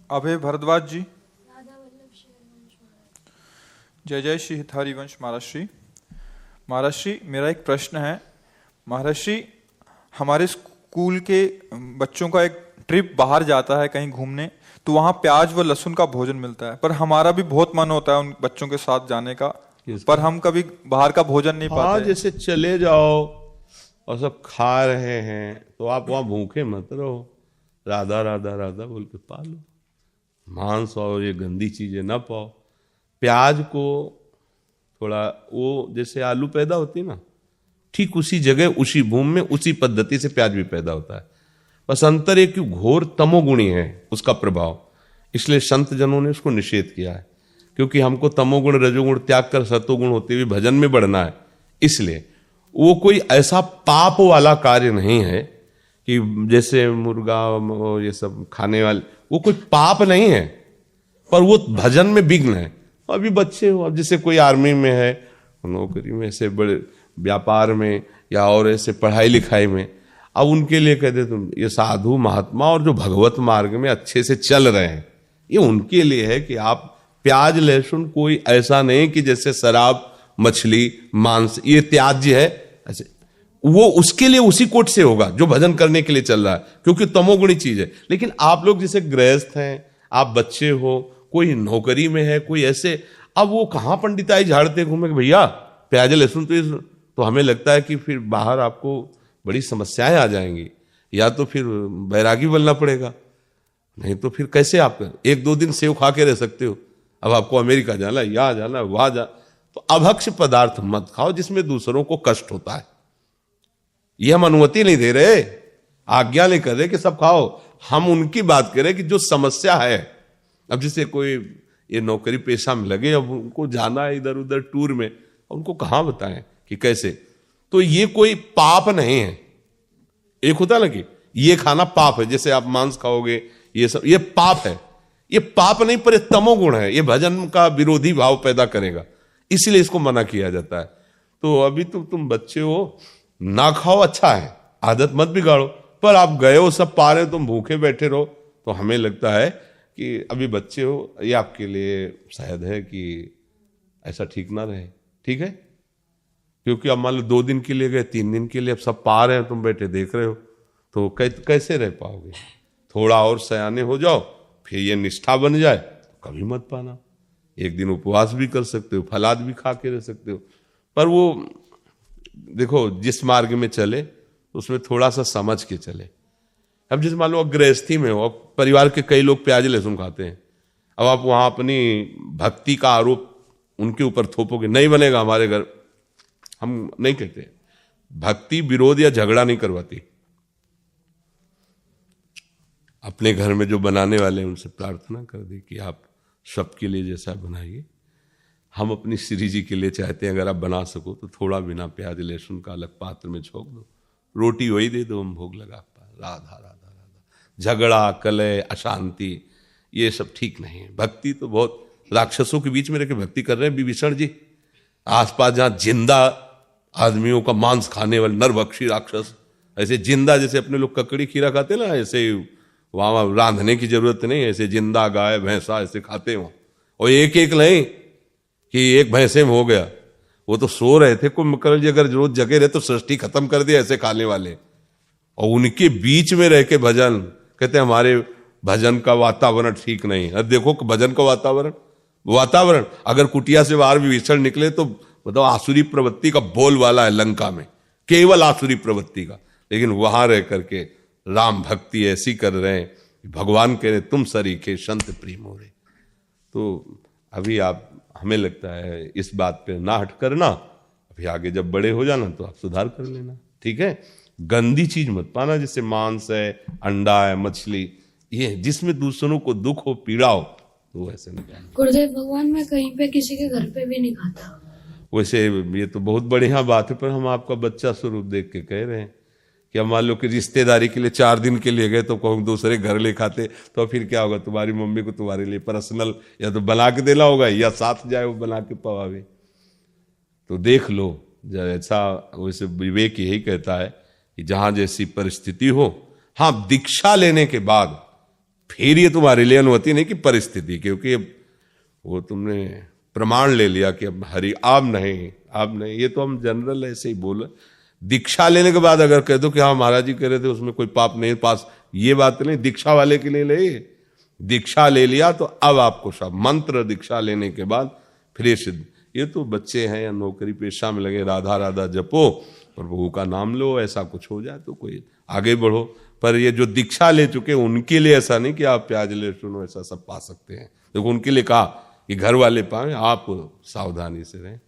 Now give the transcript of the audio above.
अभय भारद्वाज जी। जय जय श्री हितहरि वंश महाराष्ट्री। महाराष्ट्री, मेरा एक प्रश्न है। महाराष्ट्री, हमारे स्कूल के बच्चों का एक ट्रिप बाहर जाता है कहीं घूमने, तो वहाँ प्याज व लहसुन का भोजन मिलता है, पर हमारा भी बहुत मन होता है उन बच्चों के साथ जाने का, पर हम कभी बाहर का भोजन नहीं पाते। जैसे चले जाओ और सब खा रहे हैं तो आप वहाँ भूखे मत रहो, राधा राधा राधा बोल के पालो। मांस और ये गंदी चीजें ना पाओ। प्याज को थोड़ा, वो जैसे आलू पैदा होती ना, ठीक उसी जगह उसी भूमि में उसी पद्धति से प्याज भी पैदा होता है। बस अंतर एक घोर तमोगुणी है उसका प्रभाव, इसलिए संत जनों ने उसको निषेध किया है। क्योंकि हमको तमोगुण रजोगुण त्याग कर सतोगुण होते हुए भजन में बढ़ना है, इसलिए वो कोई ऐसा पाप वाला कार्य नहीं है कि जैसे मुर्गा ये सब खाने वाले, वो कोई पाप नहीं है, पर वो भजन में विघ्न है। अभी बच्चे हो, अब जैसे कोई आर्मी में है, नौकरी में, ऐसे बड़े व्यापार में या और ऐसे पढ़ाई लिखाई में, अब उनके लिए कहते तुम ये साधु महात्मा और जो भगवत मार्ग में अच्छे से चल रहे हैं, ये उनके लिए है कि आप प्याज लहसुन कोई ऐसा नहीं कि जैसे शराब मछली मांस ये त्याज्य है, ऐसे वो उसके लिए उसी कोट से होगा जो भजन करने के लिए चल रहा है, क्योंकि तमोगुणी चीज है। लेकिन आप लोग जैसे गृहस्थ हैं, आप बच्चे हो, कोई नौकरी में है, कोई ऐसे, अब वो कहाँ पंडिताई झाड़ते घूमे कि भैया प्याज लहसुन तो हमें लगता है कि फिर बाहर आपको बड़ी समस्याएं आ जाएंगी, या तो फिर बैरागी बनना पड़ेगा, नहीं तो फिर कैसे आप एक दो दिन सेव खा के रह सकते हो। अब आपको अमेरिका जाना है, यहाँ जाना है, वहां जा, तो अभक्ष्य पदार्थ मत खाओ जिसमें दूसरों को कष्ट होता है। ये हम अनुमति नहीं दे रहे, आज्ञा नहीं कर रहे कि सब खाओ, हम उनकी बात करें कि जो समस्या है। अब जैसे कोई ये नौकरी पेशा में लगे, अब उनको जाना है इधर उधर टूर में, उनको कहाँ बताएं कि कैसे, तो ये कोई पाप नहीं है। एक होता है ना कि ये खाना पाप है, जैसे आप मांस खाओगे ये सब, ये पाप है। ये पाप नहीं, पर तमोगुण है, ये भजन का विरोधी भाव पैदा करेगा, इसलिए इसको मना किया जाता है। तो अभी तो तुम बच्चे हो, ना खाओ, अच्छा है, आदत मत बिगाड़ो, पर आप गए हो, सब पा रहे हो, तुम भूखे बैठे रहो, तो हमें लगता है कि अभी बच्चे हो, ये आपके लिए शायद है कि ऐसा ठीक ना रहे। ठीक है, क्योंकि अब मान लो 2 दिन के लिए गए, 3 दिन के लिए, अब सब पा रहे हैं, तुम बैठे देख रहे हो, तो कैसे रह पाओगे। थोड़ा और सयाने हो जाओ, फिर ये निष्ठा बन जाए, तो कभी मत पाना। एक दिन उपवास भी कर सकते हो, फलाद भी खा के रह सकते हो, पर वो देखो जिस मार्ग में चले उसमें थोड़ा सा समझ के चले। अब जैसे मान लो गृहस्थी में हो, अब परिवार के कई लोग प्याज लहसुन खाते हैं, अब आप वहां अपनी भक्ति का आरोप उनके ऊपर थोपोगे, नहीं बनेगा। हमारे घर हम नहीं कहते, भक्ति विरोध या झगड़ा नहीं करवाती। अपने घर में जो बनाने वाले हैं उनसे प्रार्थना कर दे कि आप सबके लिए जैसा बनाइए। हम अपनी श्री जी के लिए चाहते हैं, अगर आप बना सको तो थोड़ा बिना प्याज लहसुन का अलग पात्र में छोक दो, रोटी वही दे दो, हम भोग लगा पाए। राधा राधा राधा। झगड़ा कलह अशांति ये सब ठीक नहीं है। भक्ति तो बहुत, राक्षसों के बीच में रहकर भक्ति कर रहे हैं विभीषण जी, आसपास जहां जिंदा आदमियों का मांस खाने वाले नरभक्षी राक्षस, ऐसे जिंदा, जैसे अपने लोग ककड़ी खीरा खाते ना, ऐसे वहां रांधने की जरूरत नहीं, ऐसे जिंदा गाय भैंसा ऐसे खाते हो, और एक एक नहीं कि एक भैंसे में हो गया। वो तो सो रहे थे, कुंभकर्ण जी अगर रोज जगे रहे तो सृष्टि खत्म कर दिया ऐसे खाने वाले, और उनके बीच में रह के भजन कहते हमारे भजन का वातावरण ठीक नहीं। अब देखो भजन का वातावरण अगर कुटिया से बाहर विभीषण निकले तो बताओ, आसुरी प्रवृत्ति का बोल वाला है लंका में, केवल आसुरी प्रवृत्ति का, लेकिन वहां रह करके राम भक्ति ऐसी कर रहे हैं, भगवान कह रहे तुम सरीखे संत प्रेम हो रहे। तो अभी आप, हमें लगता है इस बात पे ना हट करना, अभी आगे जब बड़े हो जाना तो आप सुधार कर लेना। ठीक है, गंदी चीज मत पाना, जैसे मांस है, अंडा है, मछली, ये जिसमें दूसरों को दुख हो पीड़ा हो, तो वैसे नहीं खाना। गुरुदेव भगवान, मैं कहीं पे किसी के घर पे भी नहीं खाता। वैसे ये तो बहुत बढ़िया बात है, पर हम आपका बच्चा स्वरूप देख के कह रहे हैं कि मान लो कि रिश्तेदारी के लिए 4 दिन के लिए गए तो कहूँ दूसरे घर ले खाते, तो फिर क्या होगा, तुम्हारी मम्मी को तुम्हारे लिए पर्सनल या तो बना के देना होगा, या साथ जाए वो बना के पवावे। तो देख लो, जैसा वैसे विवेक यही कहता है कि जहां जैसी परिस्थिति हो, हाँ दीक्षा लेने के बाद फिर ये तुम्हारे लिए अनुमति नहीं कि परिस्थिति, क्योंकि अब वो तुमने प्रमाण ले लिया कि अब हरि अब नहीं। ये तो हम जनरल ऐसे ही बोल। दीक्षा लेने के बाद अगर कह दो कि हाँ महाराज जी कह रहे थे उसमें कोई पाप नहीं पास, ये बात नहीं। दीक्षा वाले के लिए ले, दीक्षा ले लिया तो अब आपको सब मंत्र दीक्षा लेने के बाद फिर ये सिद्ध। ये तो बच्चे हैं या नौकरी पेशा में लगे, राधा राधा जपो, प्रभु का नाम लो, ऐसा कुछ हो जाए तो कोई आगे बढ़ो। पर ये जो दीक्षा ले चुके उनके लिए ऐसा नहीं कि आप प्याज लहसुन ऐसा सब पा सकते हैं। देखो उनके लिए कहा कि घर वाले पाए, आप सावधानी से रहें।